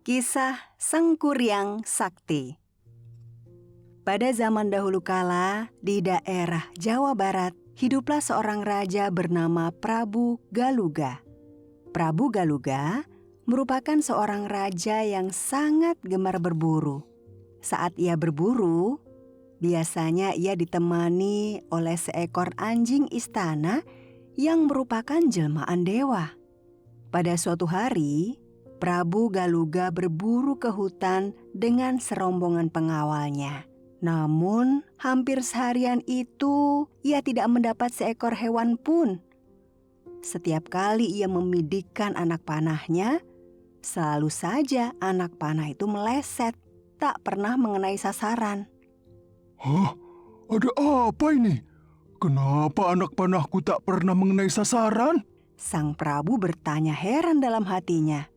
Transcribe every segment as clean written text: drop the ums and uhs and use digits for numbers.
Kisah Sang Kuryang Sakti. Pada zaman dahulu kala, di daerah Jawa Barat, hiduplah seorang raja bernama Prabu Galuga. Prabu Galuga merupakan seorang raja yang sangat gemar berburu. Saat ia berburu, biasanya ia ditemani oleh seekor anjing istana yang merupakan jelmaan dewa. Pada suatu hari, Prabu Galuga berburu ke hutan dengan serombongan pengawalnya. Namun, hampir seharian itu ia tidak mendapat seekor hewan pun. Setiap kali ia membisikkan anak panahnya, selalu saja anak panah itu meleset, tak pernah mengenai sasaran. Hah? Ada apa ini? Kenapa anak panahku tak pernah mengenai sasaran? Sang Prabu bertanya heran dalam hatinya.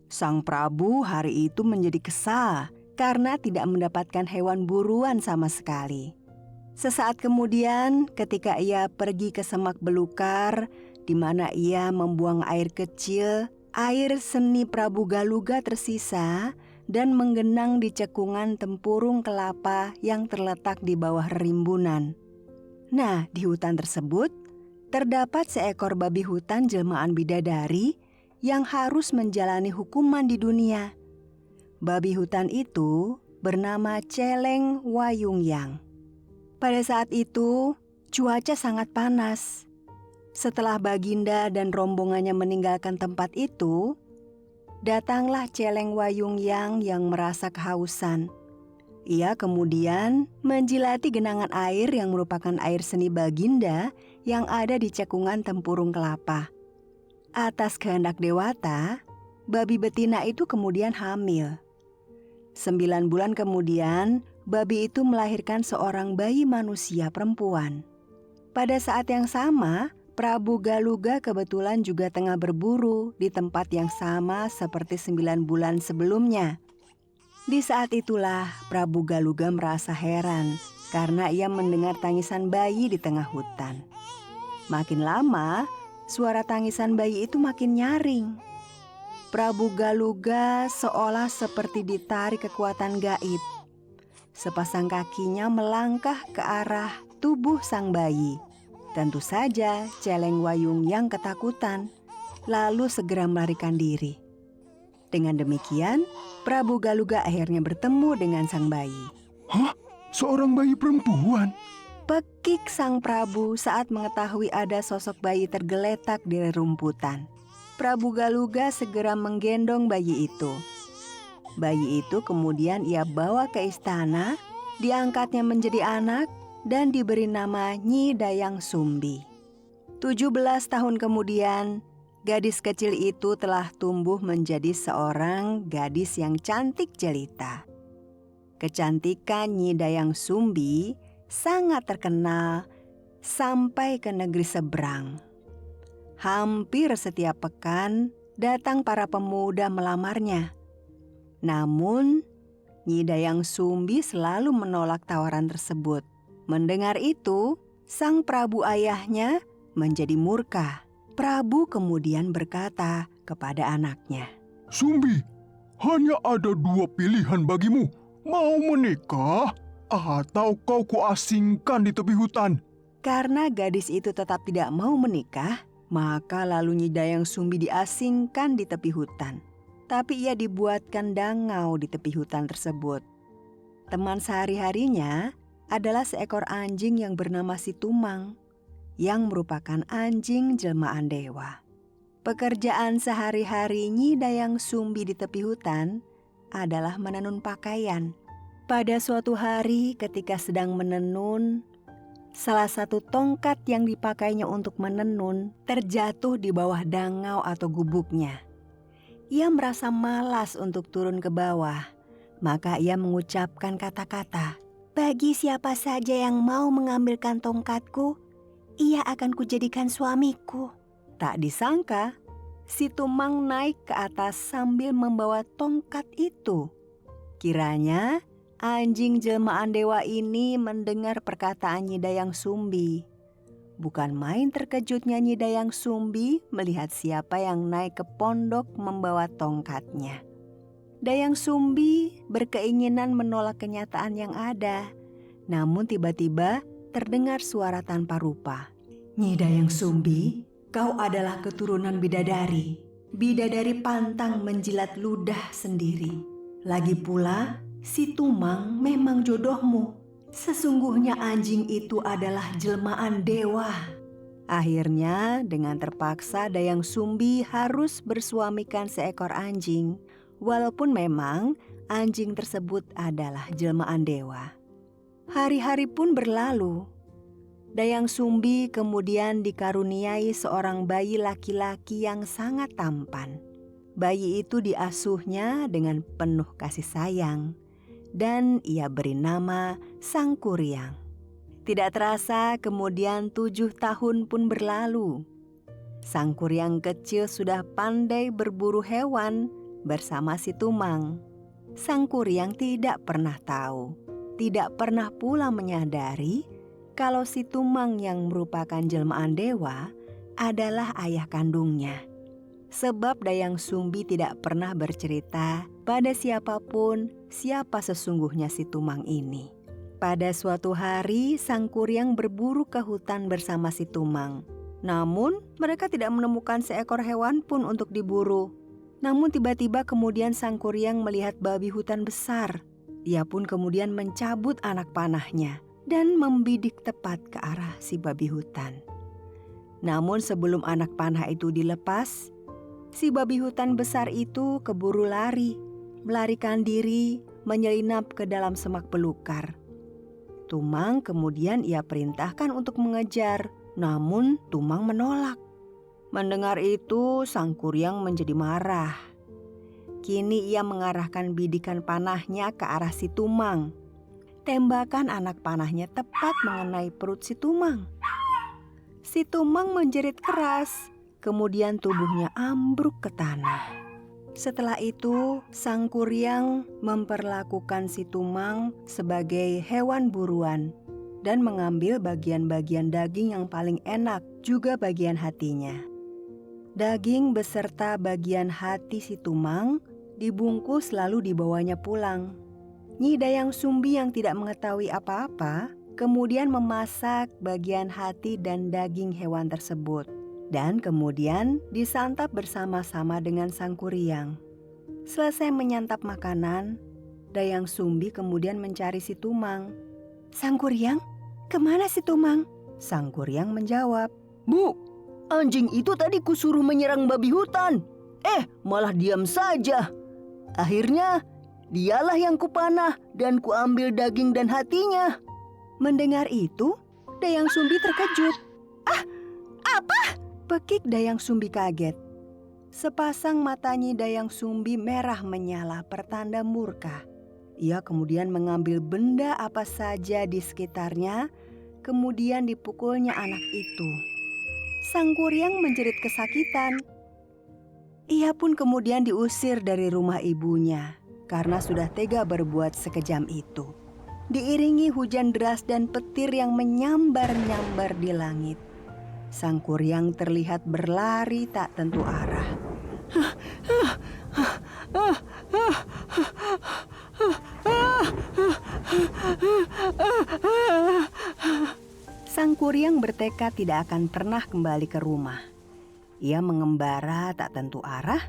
Sang Prabu hari itu menjadi kesal karena tidak mendapatkan hewan buruan sama sekali. Sesaat kemudian ketika ia pergi ke semak belukar di mana ia membuang air kecil, air seni Prabu Galuga tersisa dan menggenang di cekungan tempurung kelapa yang terletak di bawah rimbunan. Nah, di hutan tersebut terdapat seekor babi hutan jelmaan bidadari yang harus menjalani hukuman di dunia. Babi hutan itu bernama Celeng Wayungyang. Pada saat itu, cuaca sangat panas. Setelah Baginda dan rombongannya meninggalkan tempat itu, datanglah Celeng Wayungyang yang merasa kehausan. Ia kemudian menjilati genangan air yang merupakan air seni Baginda yang ada di cekungan tempurung kelapa. Atas kehendak dewata, babi betina itu kemudian hamil. 9 bulan kemudian, babi itu melahirkan seorang bayi manusia perempuan. Pada saat yang sama, Prabu Galuga kebetulan juga tengah berburu di tempat yang sama seperti 9 bulan sebelumnya. Di saat itulah Prabu Galuga merasa heran karena ia mendengar tangisan bayi di tengah hutan. Makin lama, suara tangisan bayi itu makin nyaring. Prabu Galuga seolah seperti ditarik kekuatan gaib. Sepasang kakinya melangkah ke arah tubuh sang bayi. Tentu saja Celeng Wayungyang ketakutan, lalu segera melarikan diri. Dengan demikian, Prabu Galuga akhirnya bertemu dengan sang bayi. Hah? Seorang bayi perempuan? Pekik sang Prabu saat mengetahui ada sosok bayi tergeletak di rerumputan. Prabu Galuga segera menggendong bayi itu. Bayi itu kemudian ia bawa ke istana, diangkatnya menjadi anak dan diberi nama Nyi Dayang Sumbi. 17 tahun kemudian, gadis kecil itu telah tumbuh menjadi seorang gadis yang cantik jelita. Kecantikan Nyi Dayang Sumbi sangat terkenal sampai ke negeri seberang. Hampir setiap pekan datang para pemuda melamarnya. Namun, Nyi Dayang Sumbi selalu menolak tawaran tersebut. Mendengar itu, sang Prabu ayahnya menjadi murka. Prabu kemudian berkata kepada anaknya, Sumbi, hanya ada 2 pilihan bagimu. Mau menikah atau kau kuasingkan di tepi hutan. Karena gadis itu tetap tidak mau menikah, maka lalu Nyi Dayang Sumbi diasingkan di tepi hutan. Tapi ia dibuatkan dangau di tepi hutan tersebut. Teman sehari-harinya adalah seekor anjing yang bernama Si Tumang, yang merupakan anjing jelmaan dewa. Pekerjaan sehari-hari Nyi Dayang Sumbi di tepi hutan adalah menenun pakaian. Pada suatu hari ketika sedang menenun, salah satu tongkat yang dipakainya untuk menenun terjatuh di bawah dangau atau gubuknya. Ia merasa malas untuk turun ke bawah, maka ia mengucapkan kata-kata, "Bagi siapa saja yang mau mengambilkan tongkatku, ia akan kujadikan suamiku." Tak disangka, Si Tumang naik ke atas sambil membawa tongkat itu. Kiranya anjing jelmaan dewa ini mendengar perkataan Nyi Dayang Sumbi. Bukan main terkejutnya Nyi Dayang Sumbi melihat siapa yang naik ke pondok membawa tongkatnya. Dayang Sumbi berkeinginan menolak kenyataan yang ada. Namun tiba-tiba terdengar suara tanpa rupa. "Nyi Dayang Sumbi, kau adalah keturunan bidadari. Bidadari pantang menjilat ludah sendiri. Lagi pula, si Tumang memang jodohmu. Sesungguhnya anjing itu adalah jelmaan dewa." Akhirnya dengan terpaksa Dayang Sumbi harus bersuamikan seekor anjing. Walaupun memang anjing tersebut adalah jelmaan dewa. Hari-hari pun berlalu. Dayang Sumbi kemudian dikaruniai seorang bayi laki-laki yang sangat tampan. Bayi itu diasuhnya dengan penuh kasih sayang dan ia beri nama Sangkuriang. Tidak terasa kemudian 7 tahun pun berlalu. Sangkuriang kecil sudah pandai berburu hewan bersama si Tumang. Sangkuriang tidak pernah tahu, tidak pernah pula menyadari kalau si Tumang yang merupakan jelmaan dewa adalah ayah kandungnya. Sebab Dayang Sumbi tidak pernah bercerita pada siapapun siapa sesungguhnya si Tumang ini. Pada suatu hari Sangkuriang berburu ke hutan bersama si Tumang. Namun mereka tidak menemukan seekor hewan pun untuk diburu. Namun tiba-tiba kemudian Sangkuriang melihat babi hutan besar. Ia pun kemudian mencabut anak panahnya dan membidik tepat ke arah si babi hutan. Namun sebelum anak panah itu dilepas, si babi hutan besar itu keburu lari, melarikan diri, menyelinap ke dalam semak belukar. Tumang kemudian ia perintahkan untuk mengejar, namun Tumang menolak. Mendengar itu, Sangkuriang menjadi marah. Kini ia mengarahkan bidikan panahnya ke arah si Tumang. Tembakan anak panahnya tepat mengenai perut si Tumang. Si Tumang menjerit keras, kemudian tubuhnya ambruk ke tanah. Setelah itu, Sangkuriang memperlakukan si Tumang sebagai hewan buruan dan mengambil bagian-bagian daging yang paling enak, juga bagian hatinya. Daging beserta bagian hati si Tumang dibungkus lalu dibawanya pulang. Nyi Dayang Sumbi yang tidak mengetahui apa-apa kemudian memasak bagian hati dan daging hewan tersebut dan kemudian disantap bersama-sama dengan Sangkuriang. Selesai menyantap makanan, Dayang Sumbi kemudian mencari si Tumang. "Sangkuriang, kemana si Tumang?" Sangkuriang menjawab, "Bu, anjing itu tadi kusuruh menyerang babi hutan. Malah diam saja. Akhirnya dialah yang kupanah dan kuambil daging dan hatinya." Mendengar itu, Dayang Sumbi terkejut. Apa?" Pekik Dayang Sumbi kaget. Sepasang mata Nyi Dayang Sumbi merah menyala pertanda murka. Ia kemudian mengambil benda apa saja di sekitarnya, kemudian dipukulnya anak itu. Sangkuriang menjerit kesakitan. Ia pun kemudian diusir dari rumah ibunya karena sudah tega berbuat sekejam itu. Diiringi hujan deras dan petir yang menyambar-nyambar di langit, Sangkuriang terlihat berlari tak tentu arah. Sangkuriang bertekad tidak akan pernah kembali ke rumah. Ia mengembara tak tentu arah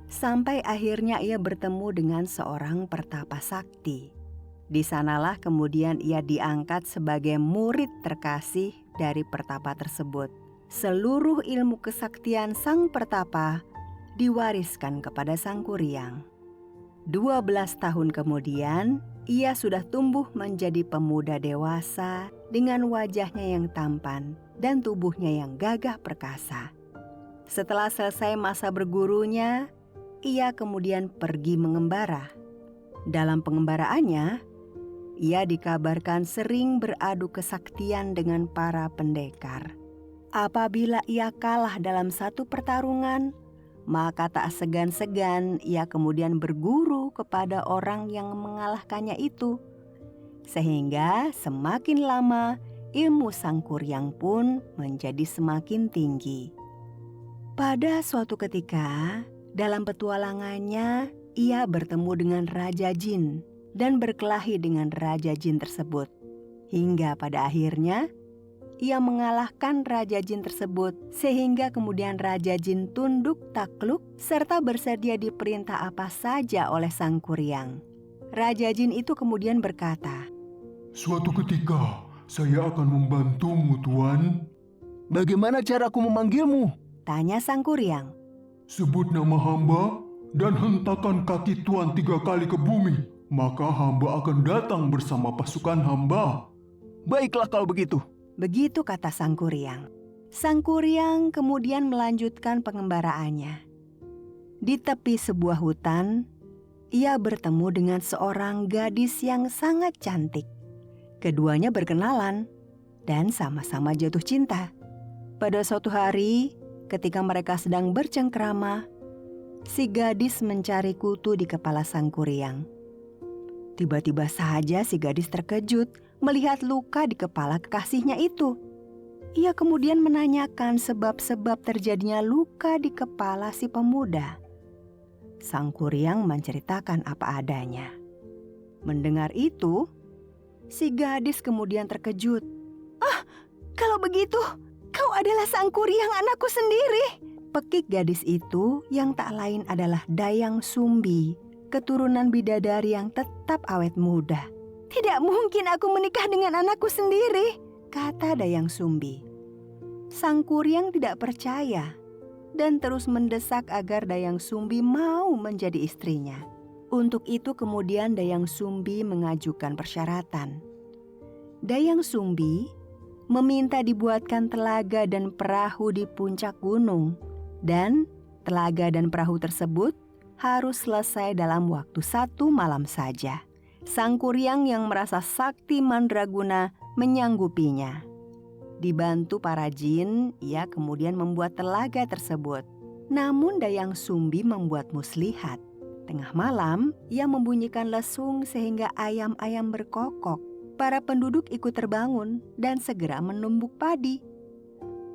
sampai akhirnya ia bertemu dengan seorang pertapa sakti. Di sanalah kemudian ia diangkat sebagai murid terkasih dari pertapa tersebut. Seluruh ilmu kesaktian sang pertapa diwariskan kepada Sangkuriang. 12 tahun kemudian, ia sudah tumbuh menjadi pemuda dewasa dengan wajahnya yang tampan dan tubuhnya yang gagah perkasa. Setelah selesai masa bergurunya, ia kemudian pergi mengembara. Dalam pengembaraannya, ia dikabarkan sering beradu kesaktian dengan para pendekar. Apabila ia kalah dalam satu pertarungan, maka tak segan-segan ia kemudian berguru kepada orang yang mengalahkannya itu. Sehingga semakin lama ilmu Sangkuriang pun menjadi semakin tinggi. Pada suatu ketika, dalam petualangannya, ia bertemu dengan Raja Jin dan berkelahi dengan Raja Jin tersebut. Hingga pada akhirnya, ia mengalahkan Raja Jin tersebut sehingga kemudian Raja Jin tunduk takluk serta bersedia diperintah apa saja oleh Sang Kuryang. Raja Jin itu kemudian berkata, Suatu ketika, saya akan membantumu, Tuan. Bagaimana caraku memanggilmu? Tanya Sang Kuryang. Sebut nama hamba dan hentakan kaki Tuan 3 kali ke bumi. Maka hamba akan datang bersama pasukan hamba. Baiklah kalau begitu. Begitu kata Sang Kuryang. Sang Kuryang kemudian melanjutkan pengembaraannya. Di tepi sebuah hutan, ia bertemu dengan seorang gadis yang sangat cantik. Keduanya berkenalan dan sama-sama jatuh cinta. Pada suatu hari, ketika mereka sedang bercengkrama, si gadis mencari kutu di kepala Sang Kuryang. Tiba-tiba saja si gadis terkejut melihat luka di kepala kekasihnya itu. Ia kemudian menanyakan sebab-sebab terjadinya luka di kepala si pemuda. Sang Kuryang menceritakan apa adanya. Mendengar itu, si gadis kemudian terkejut. "Ah, kalau begitu, kau adalah Sang Kuryang anakku sendiri." Pekik gadis itu yang tak lain adalah Dayang Sumbi, keturunan bidadari yang tetap awet muda. "Tidak mungkin aku menikah dengan anakku sendiri," kata Dayang Sumbi. Sang Kuryang tidak percaya dan terus mendesak agar Dayang Sumbi mau menjadi istrinya. Untuk itu kemudian Dayang Sumbi mengajukan persyaratan. Dayang Sumbi meminta dibuatkan telaga dan perahu di puncak gunung, dan telaga dan perahu tersebut harus selesai dalam waktu 1 malam saja. Sang Kuryang yang merasa sakti mandraguna menyanggupinya. Dibantu para jin, ia kemudian membuat telaga tersebut. Namun Dayang Sumbi membuat muslihat. Tengah malam, ia membunyikan lesung sehingga ayam-ayam berkokok. Para penduduk ikut terbangun dan segera menumbuk padi.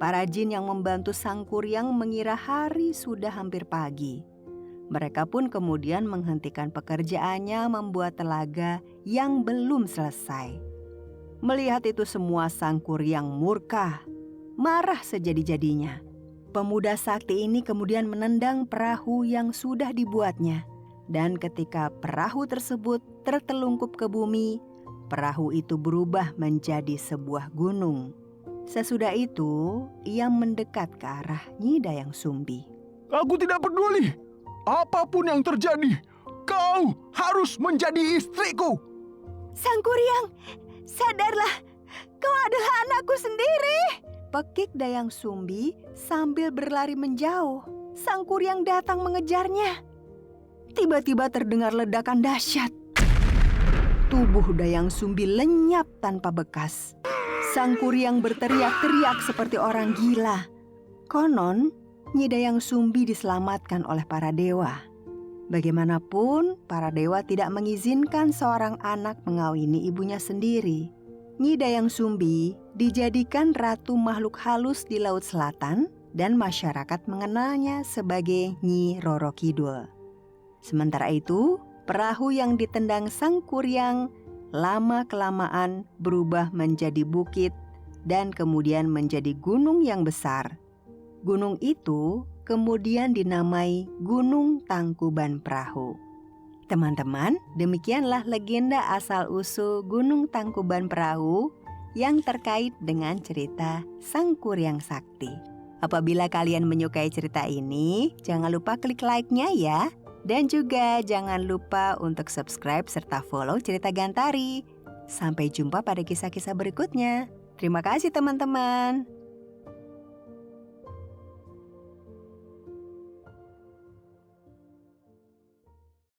Para jin yang membantu Sang Kuryang mengira hari sudah hampir pagi. Mereka pun kemudian menghentikan pekerjaannya membuat telaga yang belum selesai. Melihat itu semua Sang Kuryang murka, marah sejadi-jadinya. Pemuda sakti ini kemudian menendang perahu yang sudah dibuatnya. Dan ketika perahu tersebut tertelungkup ke bumi, perahu itu berubah menjadi sebuah gunung. Sesudah itu, ia mendekat ke arah Nyi Dayang Sumbi. Aku tidak peduli. Apapun yang terjadi, kau harus menjadi istriku. Sang Kuryang, sadarlah, kau adalah anakku sendiri. Pekik Dayang Sumbi sambil berlari menjauh. Sang Kuryang datang mengejarnya. Tiba-tiba terdengar ledakan dahsyat. Tubuh Dayang Sumbi lenyap tanpa bekas. Sang Kuryang berteriak-teriak seperti orang gila. Konon, Nyi Dayang Sumbi diselamatkan oleh para dewa. Bagaimanapun, para dewa tidak mengizinkan seorang anak mengawini ibunya sendiri. Nyi Dayang Sumbi dijadikan ratu makhluk halus di Laut Selatan dan masyarakat mengenalnya sebagai Nyi Roro Kidul. Sementara itu, perahu yang ditendang Sang Kuryang lama-kelamaan berubah menjadi bukit dan kemudian menjadi gunung yang besar. Gunung itu kemudian dinamai Gunung Tangkuban Perahu. Teman-teman, demikianlah legenda asal-usul Gunung Tangkuban Perahu yang terkait dengan cerita Sang Kuryang Sakti. Apabila kalian menyukai cerita ini, jangan lupa klik like-nya ya. Dan juga jangan lupa untuk subscribe serta follow Cerita Gantari. Sampai jumpa pada kisah-kisah berikutnya. Terima kasih teman-teman.